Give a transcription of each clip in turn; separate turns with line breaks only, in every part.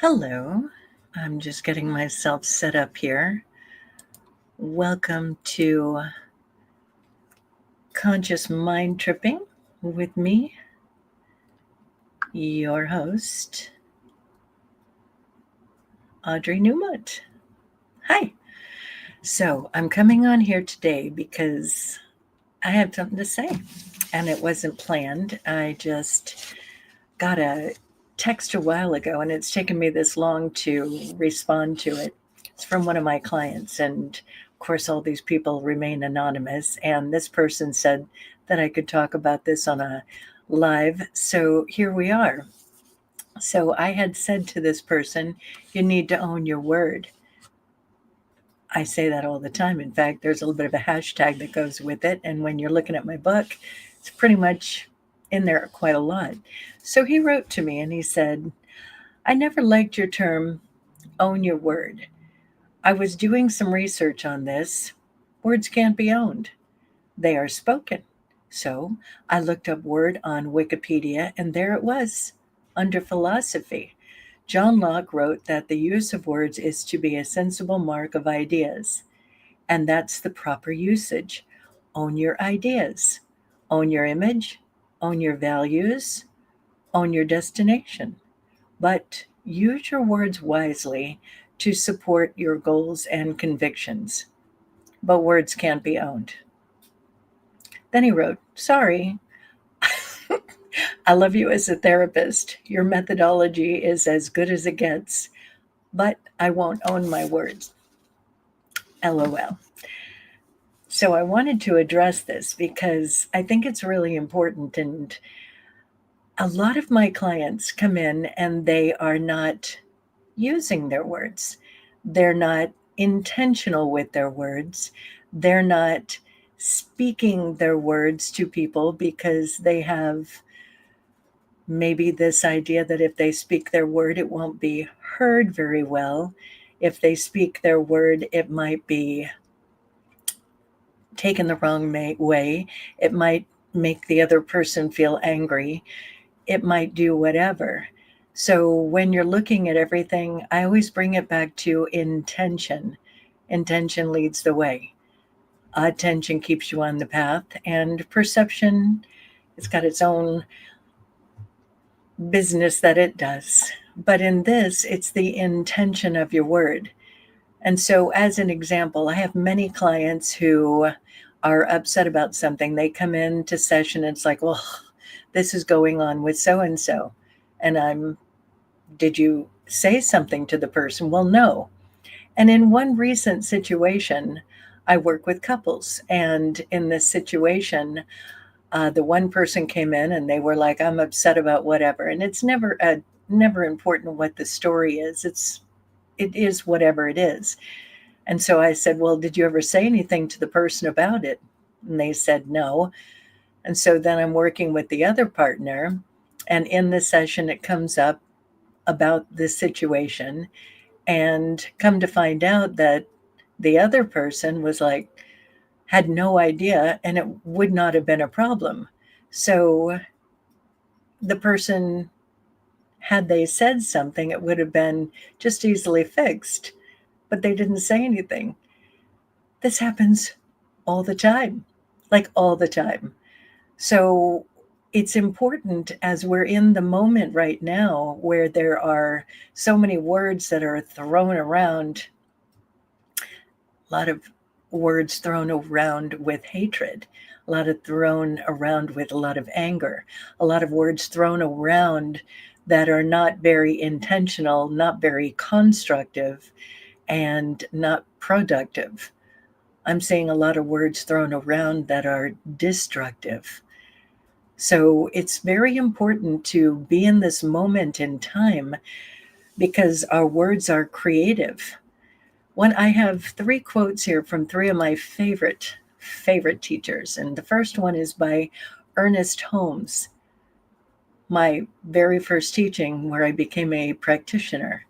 Hello, I'm just getting myself set up here. Welcome to Conscious Mind Tripping with me, your host, Audrey Newmont. Hi. So I'm coming on here today because I have something to say, and it wasn't planned. I just got a text a while ago, and it's taken me this long to respond to it. It's from one of my clients, and of course, all these people remain anonymous. And this person said that I could talk about this on a live. So here we are. So I had said to this person, you need to own your word. I say that all the time. In fact, there's a little bit of a hashtag that goes with it. And when you're looking at my book, it's pretty much in there quite a lot. So he wrote to me and he said, I never liked your term, own your word. I was doing some research on this. Words can't be owned, they are spoken. So I looked up word on Wikipedia, and there it was, under philosophy. John Locke wrote that the use of words is to be a sensible mark of ideas, and that's the proper usage. Own your ideas, own your image, own your values, own your destination. But use your words wisely to support your goals and convictions. But words can't be owned. Then he wrote, sorry, I love you as a therapist. Your methodology is as good as it gets, but I won't own my words. LOL. So I wanted to address this because I think it's really important. And a lot of my clients come in and they are not using their words. They're not intentional with their words. They're not speaking their words to people because they have maybe this idea that if they speak their word, it won't be heard very well. If they speak their word, it might be taken the wrong way. It might make the other person feel angry. It might do whatever. So when you're looking at everything, I always bring it back to intention. Intention leads the way. Attention keeps you on the path, and perception, it's got its own business that it does. But in this, it's the intention of your word. And so, as an example, I have many clients who are upset about something. They come into session and it's like, well, this is going on with so and so. And did you say something to the person? Well, no. And in one recent situation, I work with couples. And in this situation, the one person came in and they were like, I'm upset about whatever. And it's never important what the story is. It is whatever it is. And so I said, well, did you ever say anything to the person about it? And they said no. And so then I'm working with the other partner. And in the session, it comes up about this situation. And come to find out that the other person was like, had no idea, and it would not have been a problem. So the person, had they said something, it would have been just easily fixed, but they didn't say anything. This happens all the time, like all the time. So it's important as we're in the moment right now where there are so many words that are thrown around, a lot of words thrown around with hatred, a lot of thrown around with a lot of anger, a lot of words thrown around that are not very intentional, not very constructive, and not productive. I'm seeing a lot of words thrown around that are destructive. So it's very important to be in this moment in time because our words are creative. I have 3 quotes here from 3 of my favorite teachers. And the first one is by Ernest Holmes, my very first teaching where I became a practitioner.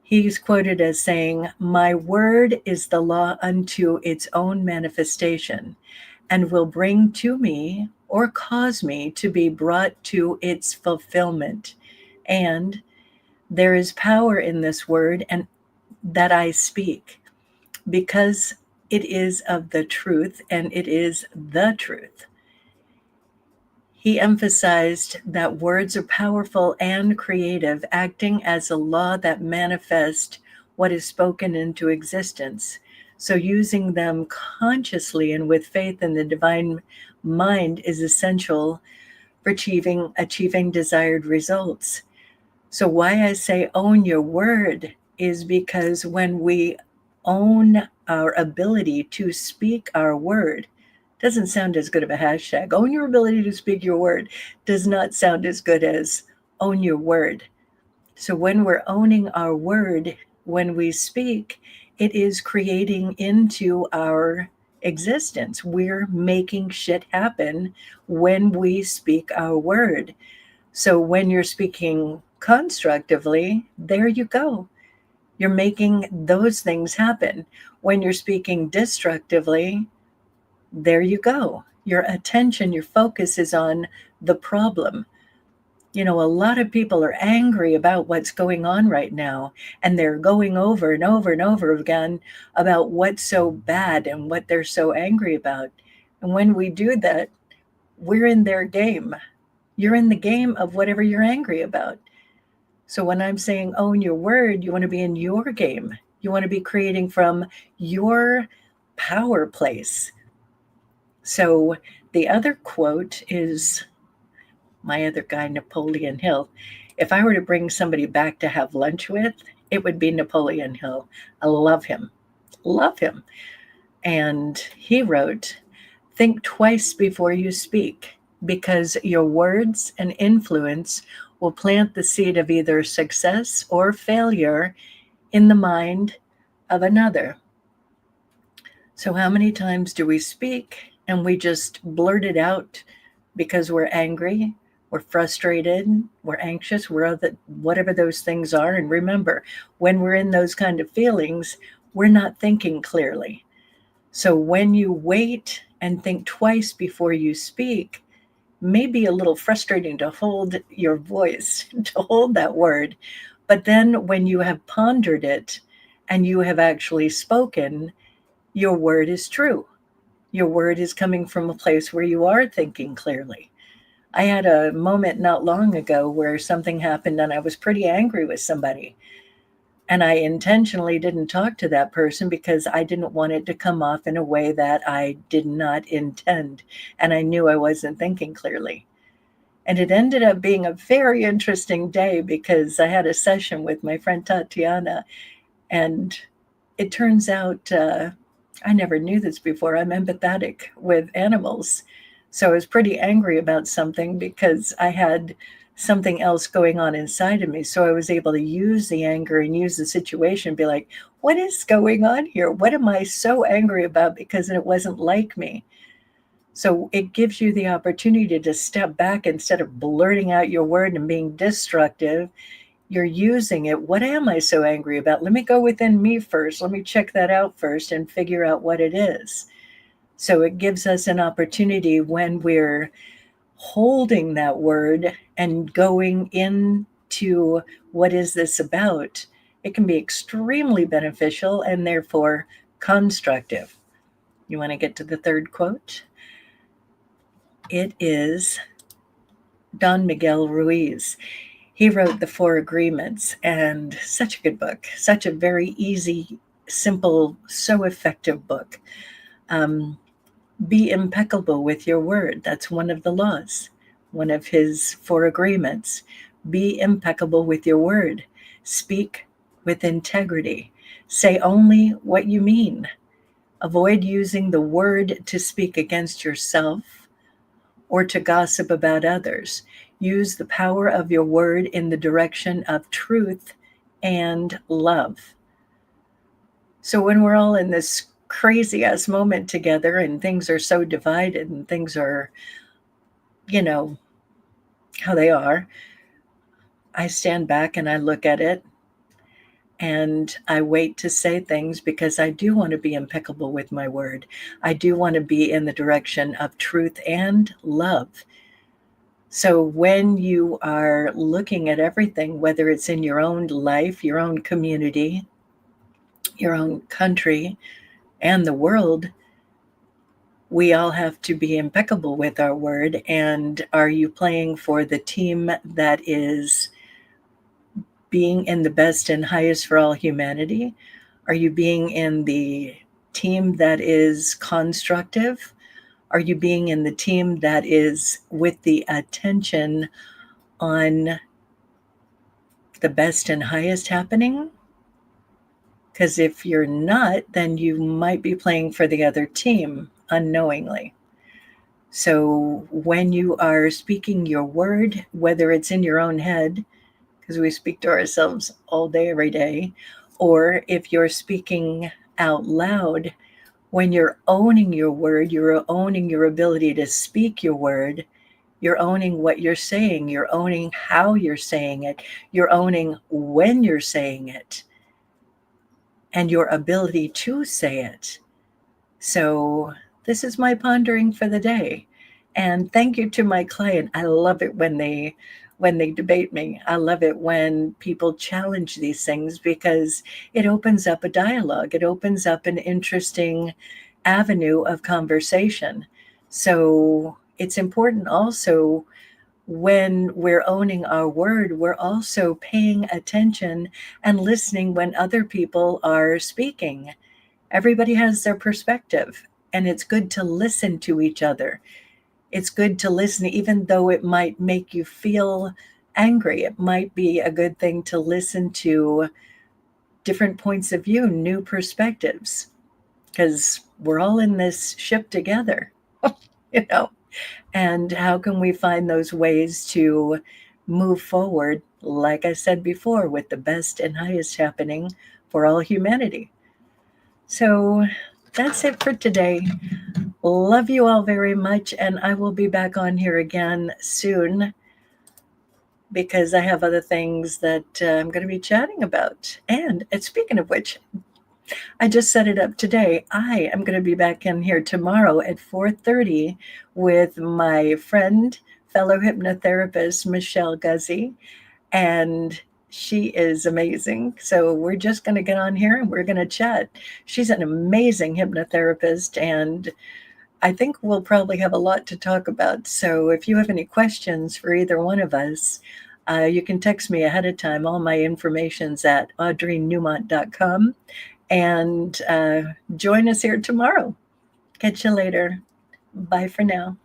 He's quoted as saying, my word is the law unto its own manifestation, and will bring to me or cause me to be brought to its fulfillment. And There is power in this word and that I speak because it is of the truth and it is the truth. He emphasized that words are powerful and creative, acting as a law that manifests what is spoken into existence. So, using them consciously and with faith in the divine mind is essential for achieving desired results. So, why I say own your word is because when we own our ability to speak our word, doesn't sound as good of a hashtag. Own your ability to speak your word does not sound as good as own your word. So when we're owning our word, when we speak, it is creating into our existence. We're making shit happen when we speak our word. So when you're speaking constructively, there you go. You're making those things happen. When you're speaking destructively, there you go. Your attention, your focus is on the problem. A lot of people are angry about what's going on right now, and they're going over and over and over again about what's so bad and what they're so angry about. And when we do that, we're in their game. You're in the game of whatever you're angry about. So when I'm saying own your word, you want to be in your game. You want to be creating from your power place. So the other quote is my other guy, Napoleon Hill. If I were to bring somebody back to have lunch with, it would be Napoleon Hill. I love him. Love him. And he wrote, think twice before you speak, because your words and influence will plant the seed of either success or failure in the mind of another. So how many times do we speak and we just blurt it out because we're angry, we're frustrated, we're anxious, whatever those things are? And remember, when we're in those kind of feelings, we're not thinking clearly. So when you wait and think twice before you speak, may be a little frustrating to hold your voice, to hold that word. But then when you have pondered it and you have actually spoken, your word is true. Your word is coming from a place where you are thinking clearly. I had a moment not long ago where something happened and I was pretty angry with somebody. And I intentionally didn't talk to that person because I didn't want it to come off in a way that I did not intend. And I knew I wasn't thinking clearly. And it ended up being a very interesting day because I had a session with my friend Tatiana. And it turns out, I never knew this before, I'm empathetic with animals. So I was pretty angry about something because I had something else going on inside of me. So I was able to use the anger and use the situation and be like, what is going on here? What am I so angry about? Because it wasn't like me. So it gives you the opportunity to step back instead of blurting out your word and being destructive. You're using it. What am I so angry about? Let me go within me first. Let me check that out first and figure out what it is. So it gives us an opportunity when we're holding that word and going into what is this about. It can be extremely beneficial and therefore constructive. You want to get to the third quote? It is Don Miguel Ruiz. He wrote The Four Agreements, and such a good book, such a very easy, simple, so effective book. Be impeccable with your word. That's one of the laws, one of his four agreements. Be impeccable with your word. Speak with integrity. Say only what you mean. Avoid using the word to speak against yourself or to gossip about others. Use the power of your word in the direction of truth and love. So when we're all in this crazy ass moment together and things are so divided and things are, how they are, I stand back and I look at it and I wait to say things because I do want to be impeccable with my word. I do want to be in the direction of truth and love. So when you are looking at everything, whether it's in your own life, your own community, your own country, and the world, we all have to be impeccable with our word. And are you playing for the team that is being in the best and highest for all humanity? Are you being in the team that is constructive? Are you being in the team that is with the attention on the best and highest happening? Because if you're not, then you might be playing for the other team unknowingly. So when you are speaking your word, whether it's in your own head, because we speak to ourselves all day, every day, or if you're speaking out loud, when you're owning your word, you're owning your ability to speak your word, you're owning what you're saying, you're owning how you're saying it, you're owning when you're saying it, and your ability to say it. So this is my pondering for the day. And thank you to my client. I love it when they debate me. I love it when people challenge these things because it opens up a dialogue. It opens up an interesting avenue of conversation. So it's important also when we're owning our word, we're also paying attention and listening when other people are speaking. Everybody has their perspective, and it's good to listen to each other. It's good to listen, even though it might make you feel angry. It might be a good thing to listen to different points of view, new perspectives, because we're all in this ship together, you know? And how can we find those ways to move forward, like I said before, with the best and highest happening for all humanity? So that's it for today. Love you all very much, and I will be back on here again soon because I have other things that I'm going to be chatting about. And speaking of which, I just set it up today. I am going to be back in here tomorrow at 4:30 with my friend, fellow hypnotherapist, Michelle Guzzi, and she is amazing. So we're just going to get on here and we're going to chat. She's an amazing hypnotherapist, and I think we'll probably have a lot to talk about. So if you have any questions for either one of us, you can text me ahead of time. All my information's at audreynewmont.com. And join us here tomorrow. Catch you later. Bye for now.